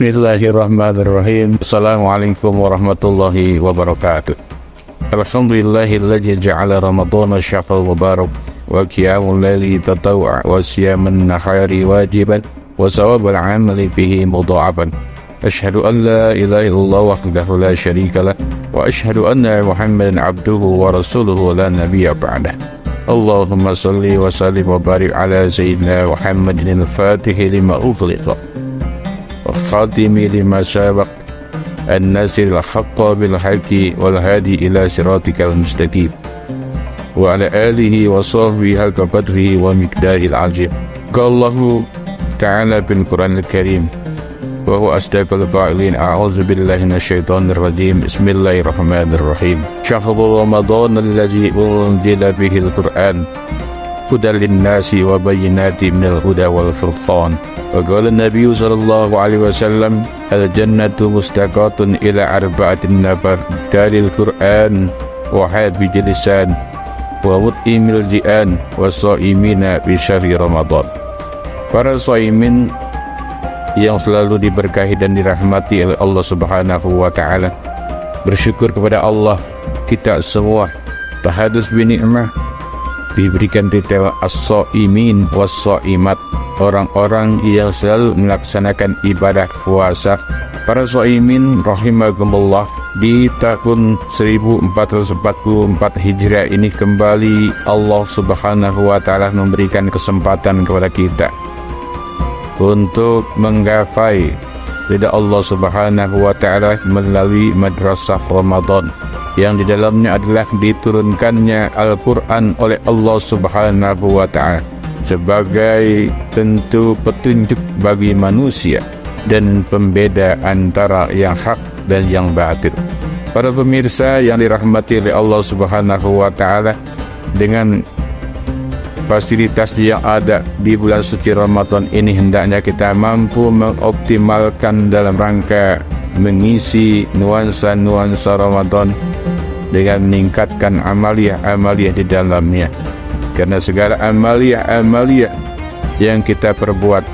Bismillahirrahmanirrahim. Assalamualaikum warahmatullahi wabarakatuh. Alhamdulillahilladzi ja'ala ramadhana syahrul mubarak wa qiyamul laili tatawwa wa siyaman nahari wajiban wa sawabul amali bihi mudha'afan. Asyhadu an la ilaha illallah wahdahu la syarika lah wa asyhadu anna Muhammadan abduhu wa rasuluhu la nabiyya ba'dah. Allahumma salli wa sallim wa barik ala sayyidina Muhammadin al-Fatihi lima ughliqa والخاتم لما سبق الناصر الحق بالحق والهادي إلى صراطك المستقيم وعلى آله وصحبه حق قدره ومقداره العظيم. قال الله تعالى في القرآن الكريم وهو أصدق القائلين أعوذ بالله من الشيطان الرجيم بسم الله الرحمن الرحيم شهر رمضان الذي أنزل به القرآن هدى للناس وبينات من الهدى والفرقان. وقال النبي صلى الله عليه وسلم الجنة مستقاة إلى أربعة نفر دار القرآن وحافظ اللسان ومطعم الجيعان والصائمين في شهر رمضان. Para shaimin yang selalu diberkahi dan dirahmati oleh Allah Subhanahu wa taala, bersyukur kepada Allah kita semua tahadus bi ni'mah, diberikan titel as-shaimin was-shaimat, orang-orang yang selalu melaksanakan ibadah puasa. Para shaimin rahimakumullah, di tahun 1444 Hijriah ini kembali Allah Subhanahu wa taala memberikan kesempatan kepada kita untuk menggapai ridha Allah Subhanahu wa taala melalui madrasah Ramadan yang di dalamnya adalah diturunkannya Al-Qur'an oleh Allah Subhanahu wa taala sebagai tentu petunjuk bagi manusia dan pembeda antara yang hak dan yang batil. Para pemirsa yang dirahmati oleh Allah Subhanahu wa taala, dengan fasilitas yang ada di bulan suci Ramadan ini hendaknya kita mampu mengoptimalkan dalam rangka mengisi nuansa-nuansa Ramadan dengan meningkatkan amaliyah-amaliyah di dalamnya. Karena segala amaliyah-amaliyah yang kita perbuat,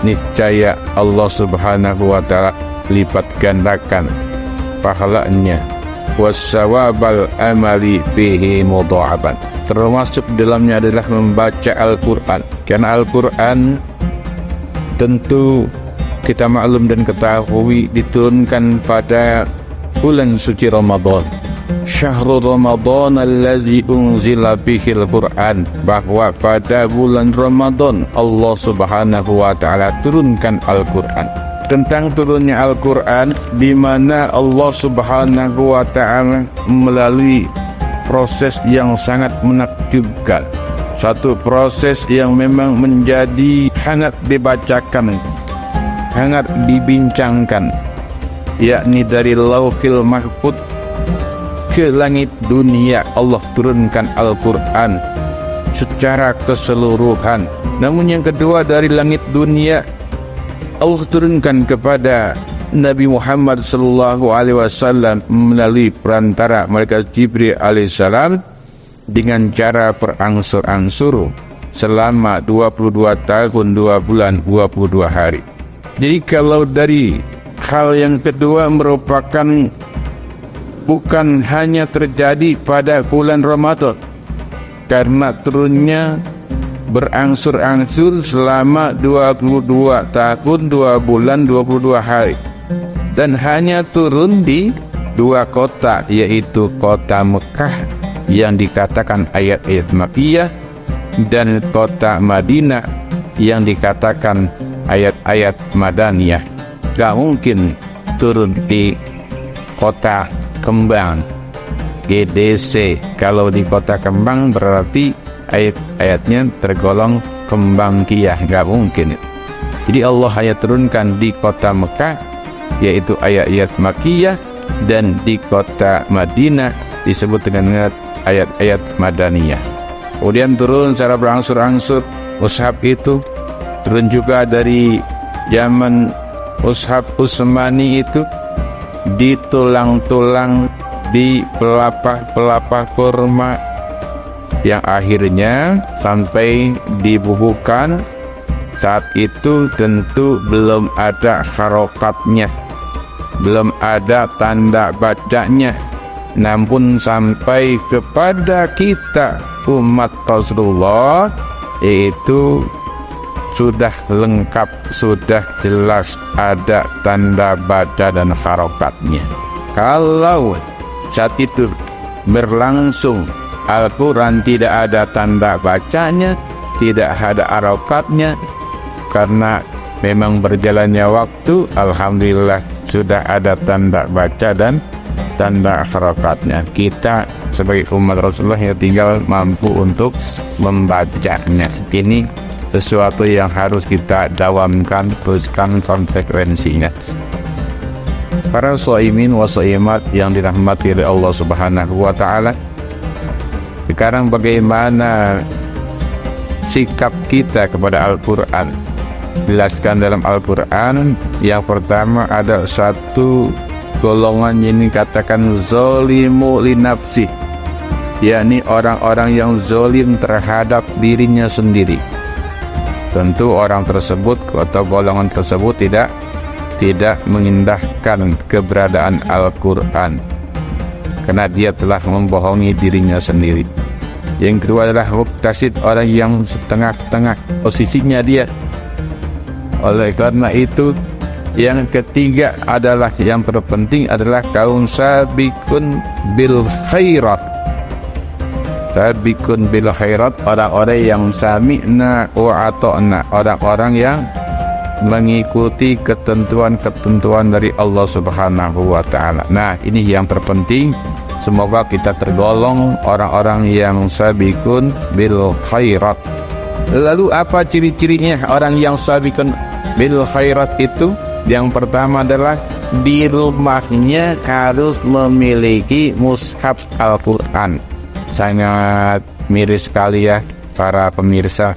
niscaya Allah Subhanahu wa taala lipat gandakan pahalanya. Wassawabal amali fihi mudha'afan. Termasuk dalamnya adalah membaca Al-Qur'an. Karena Al-Qur'an tentu kita maklum dan ketahui diturunkan pada bulan suci Ramadan. Syahrul Ramadan allazi unzila bihil Qur'an, bahwa pada bulan Ramadan Allah Subhanahu wa taala turunkan Al-Qur'an. Tentang turunnya Al-Qur'an, di mana Allah Subhanahu wa taala melalui proses yang sangat menakjubkan, satu proses yang memang menjadi hangat dibacakan, hangat dibincangkan, yakni dari Lauhil Mahfuz ke langit dunia Allah turunkan Al-Qur'an secara keseluruhan. Namun yang kedua, dari langit dunia Allah turunkan kepada Nabi Muhammad sallallahu alaihi wasallam melalui perantara malaikat Jibril alaihissalam dengan cara berangsur-angsur selama 22 tahun 2 bulan 22 hari. Jadi kalau dari hal yang kedua merupakan bukan hanya terjadi pada bulan Ramadan, karena turunnya berangsur-angsur selama 22 tahun 2 bulan 22 hari, dan hanya turun di 2 kota, yaitu kota Mekah yang dikatakan ayat-ayat Makkiyah dan kota Madinah yang dikatakan ayat-ayat Madaniyah. Gak mungkin turun di kota Kembang GDC. Kalau di kota Kembang berarti ayat-ayatnya tergolong Kembangkiyah, gak mungkin. Jadi Allah hanya turunkan di kota Mekah, yaitu ayat-ayat Makkiyah, dan di kota Madinah disebut dengan ayat-ayat Madaniyah. Kemudian turun secara berangsur-angsur mushaf itu, turun juga dari zaman mushaf Utsmani itu, di tulang-tulang, di pelepah-pelepah kurma, yang akhirnya sampai dibubuhkan Saat itu tentu belum ada harokatnya, belum ada tanda bacanya. Namun sampai kepada kita umat Rasulullah itu sudah lengkap, sudah jelas ada tanda baca dan harokatnya. Kalau saat itu berlangsung Al-Quran tidak ada tanda bacanya, tidak ada harokatnya, karena memang berjalannya waktu, alhamdulillah sudah ada tanda baca dan tanda harokatnya. Kita sebagai umat Rasulullah yang tinggal mampu untuk membacanya. Ini sesuatu yang harus kita dawamkan, teruskan konsekuensinya. Para shaimin wa shaimat yang dirahmati oleh Allah Subhanahu wa taala, sekarang bagaimana sikap kita kepada Al-Quran? Jelaskan dalam Al-Quran, yang pertama ada satu golongan yang dikatakan zolimu li nafsi, yakni orang-orang yang zolim terhadap dirinya sendiri. Tentu orang tersebut atau golongan tersebut tidak mengindahkan keberadaan Al-Quran, karena dia telah membohongi dirinya sendiri. Yang kedua adalah muktasid, orang yang setengah-tengah posisinya dia. Oleh karena itu, yang ketiga adalah yang terpenting adalah kaum sabiqun bil khairat. Sabiqun bil khairat, orang-orang yang sami'na wa ata'na, orang-orang yang mengikuti ketentuan-ketentuan dari Allah Subhanahu wa taala. Nah, ini yang terpenting. Semoga kita tergolong orang-orang yang sabiqun bil khairat. Lalu apa ciri-cirinya orang yang sabiqun bil khairat itu? Yang pertama adalah di rumahnya harus memiliki mushaf Al-Quran. Sangat miris sekali ya para pemirsa.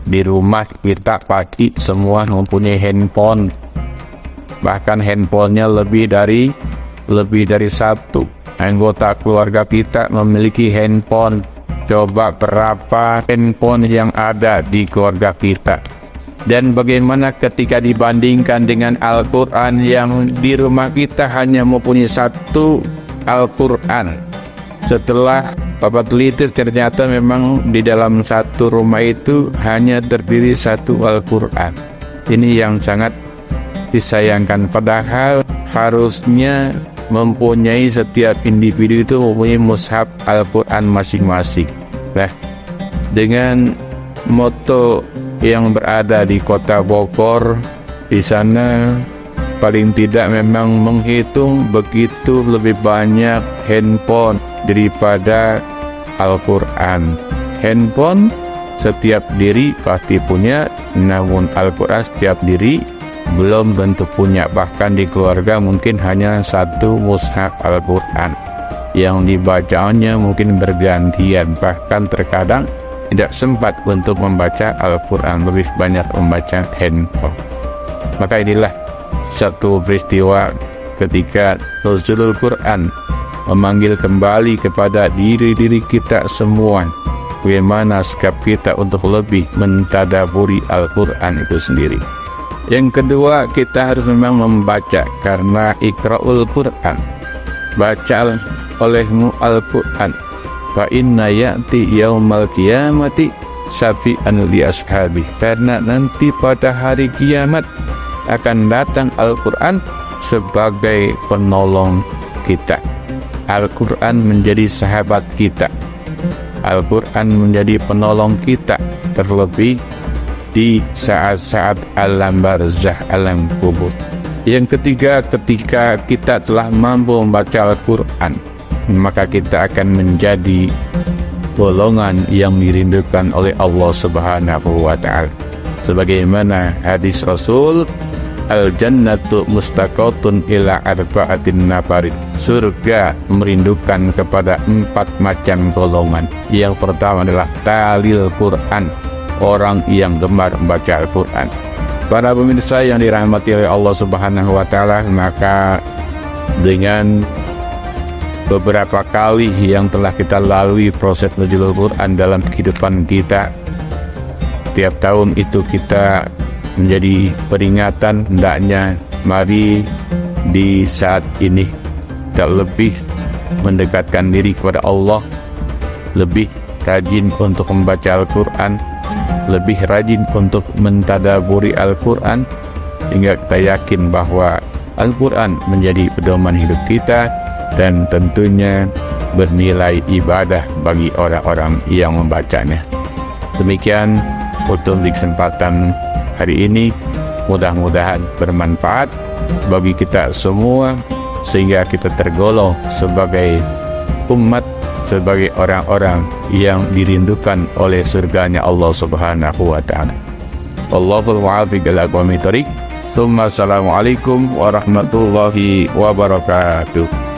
Di rumah kita pasti semua mempunyai handphone. Bahkan handphonenya lebih dari satu. Anggota keluarga kita memiliki handphone. Coba berapa handphone yang ada di keluarga kita? Dan bagaimana ketika dibandingkan dengan Al-Quran yang di rumah kita hanya mempunyai satu Al-Quran? Setelah Bapak teliti, ternyata memang di dalam satu rumah itu hanya terdiri satu Al-Quran. Ini yang sangat disayangkan. Padahal harusnya mempunyai setiap individu itu mempunyai mushaf Al-Quran masing-masing. Nah, dengan moto yang berada di kota Bogor, di sana paling tidak memang menghitung begitu lebih banyak handphone daripada Al-Quran. Handphone setiap diri pasti punya, namun Al-Quran setiap diri belum tentu punya. Bahkan di keluarga mungkin hanya satu mushaf Al-Quran, yang dibacanya mungkin bergantian, bahkan terkadang tidak sempat untuk membaca Al-Quran, lebih banyak membaca handphone. Maka inilah satu peristiwa ketika Nuzulul Quran memanggil kembali kepada diri kita semua, bagaimana sikap kita untuk lebih mentadaburi Al-Quran itu sendiri. Yang kedua, kita harus memang membaca, karena ikra'ul Quran, baca olehmu Al-Quran, fa inna ya'ti yaumal qiyamati syafi'an li ashabi, karena nanti pada hari kiamat akan datang Al-Quran sebagai penolong kita. Al-Quran menjadi sahabat kita, Al-Quran menjadi penolong kita, terlebih di saat-saat alam barzah, alam kubur. Yang ketiga, ketika kita telah mampu membaca Al-Quran, maka kita akan menjadi golongan yang dirindukan oleh Allah Subhanahu wa ta'ala. Sebagaimana hadis Rasul, al-jannatu mustaqatun ila arba'atin nafarin, surga merindukan kepada 4 macam golongan. Yang pertama adalah talil Quran, orang yang gemar membaca Al-Quran. Para pemirsa yang dirahmati oleh Allah Subhanahu wa ta'ala, maka dengan beberapa kali yang telah kita lalui proses nuzulul Quran dalam kehidupan kita, setiap tahun itu kita menjadi peringatan, hendaknya mari di saat ini kita lebih mendekatkan diri kepada Allah, lebih rajin untuk membaca Al-Quran, lebih rajin untuk mentadaburi Al-Quran, hingga kita yakin bahwa Al-Quran menjadi pedoman hidup kita dan tentunya bernilai ibadah bagi orang-orang yang membacanya. Demikian untuk di kesempatan hari ini, mudah-mudahan bermanfaat bagi kita semua, sehingga kita tergolong sebagai umat, sebagai orang-orang yang dirindukan oleh surganya Allah Subhanahu wa ta'ala. Wallahul muwaffiq ila aqwamit thoriq. Assalamualaikum warahmatullahi wabarakatuh.